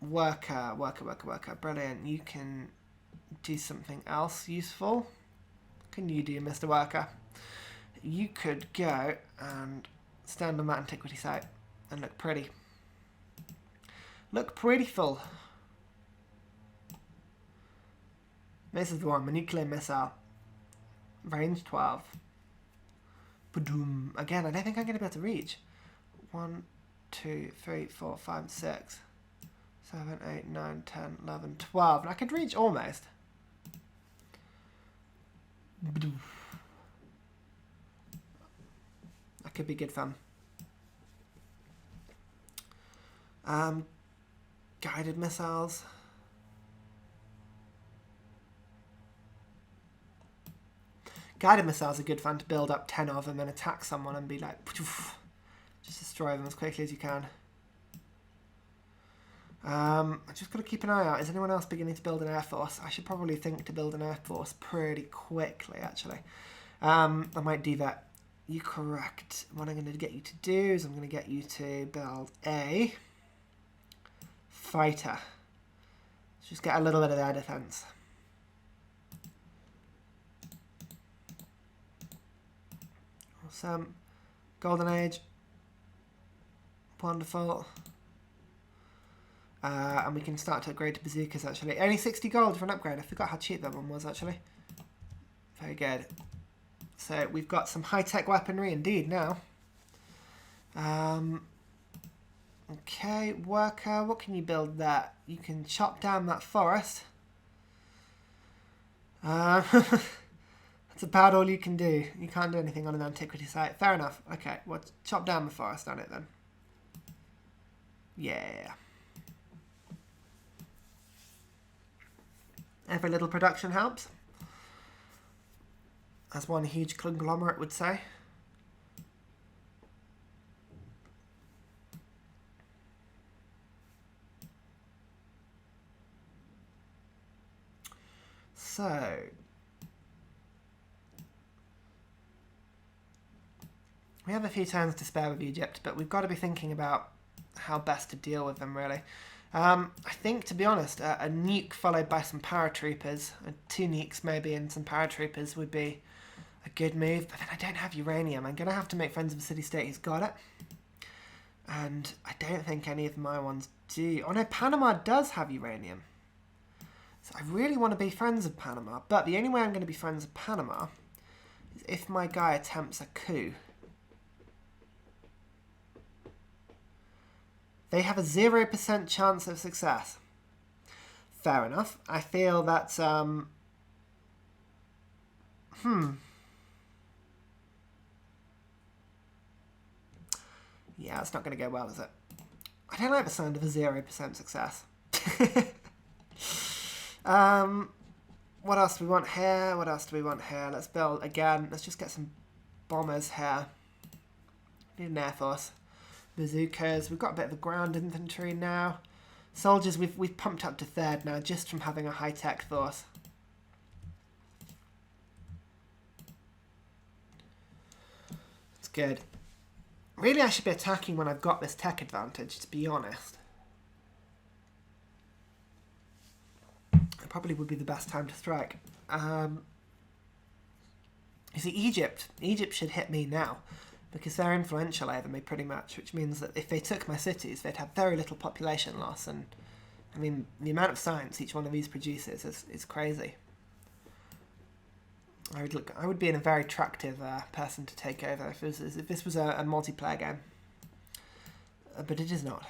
Worker. Brilliant. You can do something else useful. What can you do, Mr. Worker? You could go and stand on that antiquity site and look pretty. Look pretty full. This is the one, the nuclear missile. Range 12. Ba-doom. Again, I don't think I'm going to be able to reach. 1, 2, 3, 4, 5, 6, 7, 8, 9, 10, 11, 12. And I could reach almost. Ba-doom. That could be good fun. Guided missiles. Guided missiles are good fun to build up 10 of them and attack someone and be like, just destroy them as quickly as you can. I just got to keep an eye out. Is anyone else beginning to build an air force? I should probably think to build an air force pretty quickly, actually. I might do that. You're correct. What I'm going to get you to do is I'm going to get you to build a fighter. Let's just get a little bit of air defense. Awesome. Golden Age. Wonderful. And we can start to upgrade to bazookas, actually. Only 60 gold for an upgrade. I forgot how cheap that one was, actually. Very good. So we've got some high-tech weaponry indeed now. Okay, worker, what can you build there? You can chop down that forest. That's about all you can do. You can't do anything on an antiquity site. Fair enough. Okay, well, chop down the forest on it then. Yeah. Every little production helps, as one huge conglomerate would say. So, we have a few turns to spare with Egypt, but we've got to be thinking about how best to deal with them, really. I think, to be honest, a nuke followed by some paratroopers, 2 nukes maybe, and some paratroopers would be a good move. But then I don't have uranium. I'm going to have to make friends with a city-state who's got it. And I don't think any of my ones do. Oh no, Panama does have uranium. So I really want to be friends with Panama. But the only way I'm going to be friends with Panama is if my guy attempts a coup. They have a 0% chance of success. Fair enough. I feel that's, yeah, it's not going to go well, is it? I don't like the sound of a 0% success. What else do we want here? What else do we want here? Let's build, again, let's just get some bombers here. Need an air force. Bazookas. We've got a bit of a ground infantry now. Soldiers, we've pumped up to 3rd now just from having a high-tech force. It's good. Really, I should be attacking when I've got this tech advantage, to be honest. It probably would be the best time to strike. You see, Egypt should hit me now, because they're influential over me pretty much, which means that if they took my cities, they'd have very little population loss. And I mean, the amount of science each one of these produces is crazy. I would be a very attractive person to take over if this was a multiplayer game. But it is not.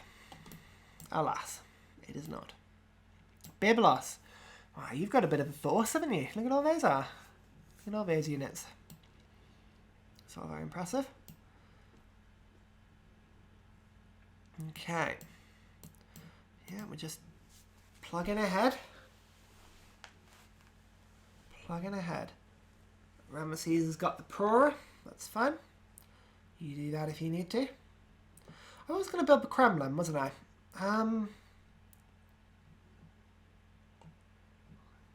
Alas, it is not. Byblos. Wow, you've got a bit of a force, haven't you? Look at all those are. Look at all those units. It's all very impressive. Okay. Yeah, we're just plugging ahead. Plugging ahead. Ramesses has got the Prora. That's fine. You do that if you need to. I was going to build the Kremlin, wasn't I? I don't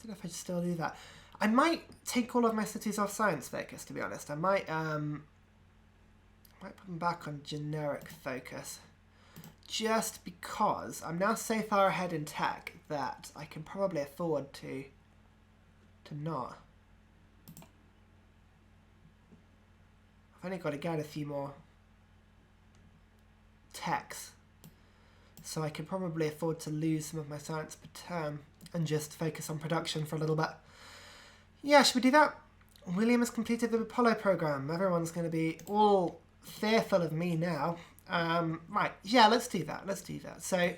know if I should still do that. I might take all of my cities off science focus, to be honest. I might put them back on generic focus. just because I'm now so far ahead in tech that I can probably afford to not. I've only got to get a few more techs, so I could probably afford to lose some of my science per term and just focus on production for a little bit. Yeah, should we do that? William has completed the Apollo program. Everyone's going to be all fearful of me now. Right, yeah, let's do that. Let's do that. So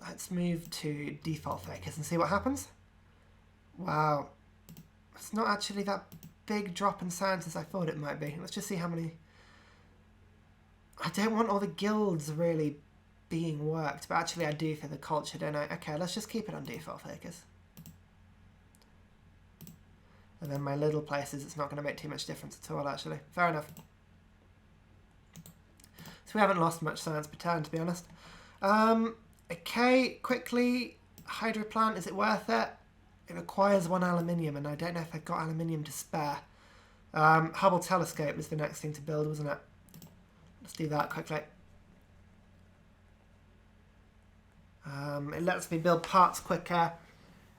let's move to default focus and see what happens. Wow, it's not actually that big drop in science as I thought it might be. Let's just see how many. I don't want all the guilds really being worked, but actually I do for the culture, don't I? Okay, let's just keep it on default focus. And then my little places, it's not going to make too much difference at all, actually. Fair enough. So we haven't lost much science per turn, to be honest. Okay, quickly, hydro plant, is it worth it? It requires 1 aluminium, and I don't know if I've got aluminium to spare. Hubble telescope was the next thing to build, wasn't it? Let's do that quickly. It lets me build parts quicker,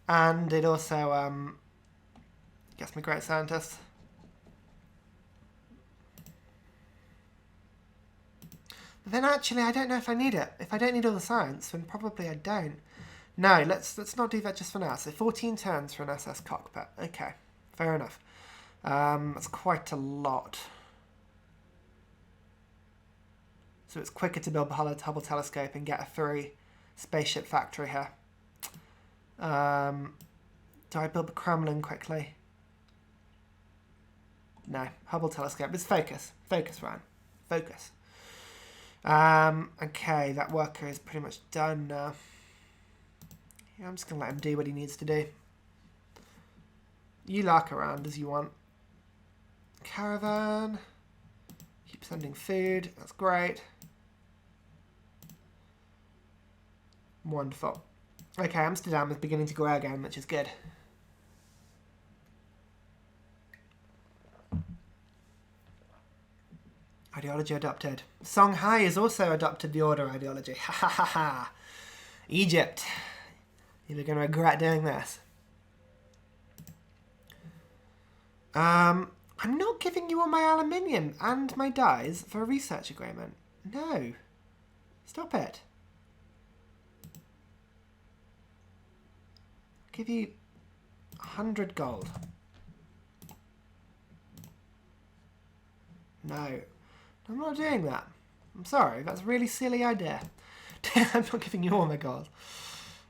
and it also gets me great scientists. But then actually, I don't know if I need it. If I don't need all the science, then probably I don't. No, let's not do that just for now. So 14 turns for an SS cockpit. Okay, fair enough. That's quite a lot. So it's quicker to build a Hubble telescope and get a 3 spaceship factory here. Do I build the Kremlin quickly? No, Hubble telescope. It's focus. Focus, Ryan. Focus. Okay, that worker is pretty much done now. Yeah, I'm just going to let him do what he needs to do. You lark around as you want. Caravan. Keep sending food. That's great. Wonderful. Okay, Amsterdam is beginning to grow again, which is good. Ideology adopted. Songhai has also adopted the order ideology. Ha ha ha ha. Egypt. You're going to regret doing this. I'm not giving you all my aluminium and my dyes for a research agreement. No. Stop it. I'll give you 100 gold. No. I'm not doing that. I'm sorry, that's a really silly idea. I'm not giving you all my gold.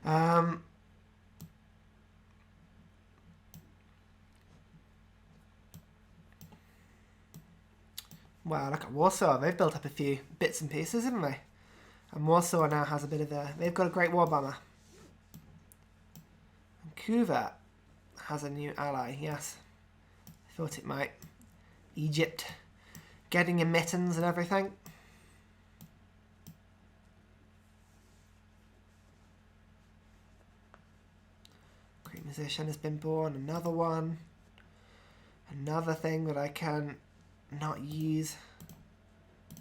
Wow, look at Warsaw. They've built up a few bits and pieces, haven't they? And Warsaw now has a bit of a... They've got a great war bomber. Vancouver has a new ally, yes. I thought it might. Egypt. Getting your mittens and everything. Great musician has been born. Another one. Another thing that I can not use.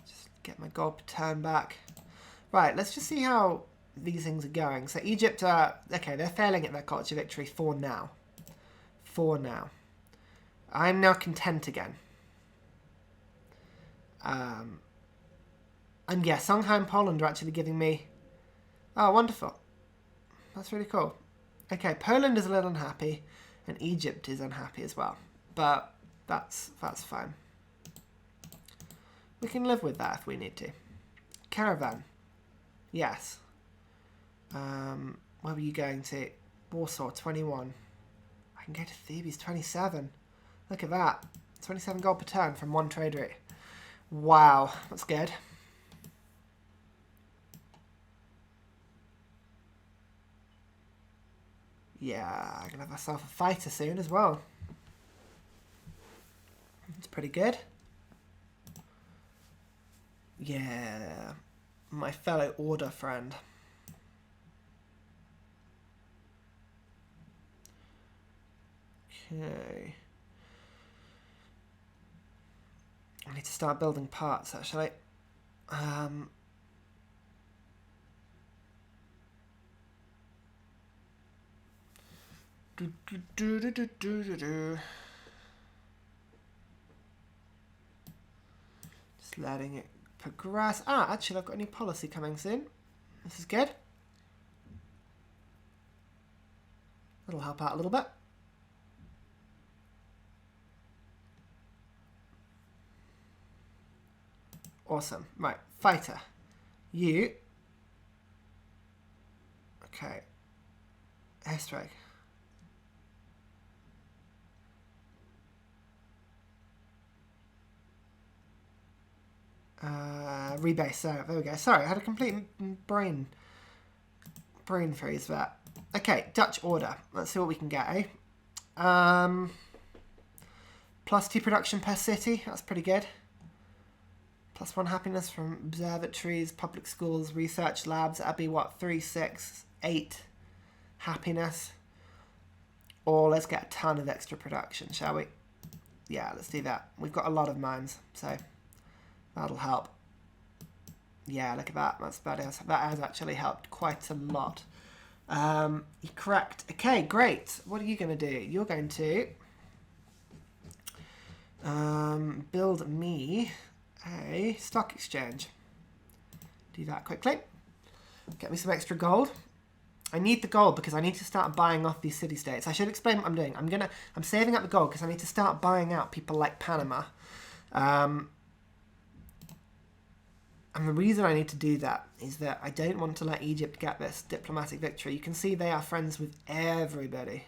Just get my gold per turn back. Right, let's just see how these things are going. So Egypt are... Okay, they're failing at their culture victory for now. For now. I'm now content again. And yeah, Songhai and Poland are actually giving me... Oh, wonderful. That's really cool. Okay, Poland is a little unhappy, and Egypt is unhappy as well. But that's fine. We can live with that if we need to. Caravan. Yes. Where were you going to? Warsaw, 21. I can go to Thebes, 27. Look at that. 27 gold per turn from 1 trade rate. Wow, that's good. Yeah, I'm going to have myself a fighter soon as well. It's pretty good. Yeah, my fellow order friend. Okay. I need to start building parts, actually. Just letting it progress. Actually, I've got a new policy coming soon. This is good. That'll help out a little bit. Awesome. Right, fighter. You. Okay. Airstrike. Rebase. So there we go. Sorry, I had a complete brain freeze for that. Okay, Dutch order. Let's see what we can get, eh? +2 production per city. That's pretty good. +1 happiness from observatories, public schools, research labs. That'd be what? 3, 6, 8 happiness. Or let's get a ton of extra production, shall we? Yeah, let's do that. We've got a lot of mines, so that'll help. Yeah, look at that. That has actually helped quite a lot. Correct. Okay, great. What are you going to do? You're going to build me a stock exchange. Do that quickly. Get me some extra gold. I need the gold because I need to start buying off these city-states. I should explain what I'm doing. I'm saving up the gold because I need to start buying out people like Panama. And the reason I need to do that is that I don't want to let Egypt get this diplomatic victory. You can see they are friends with everybody.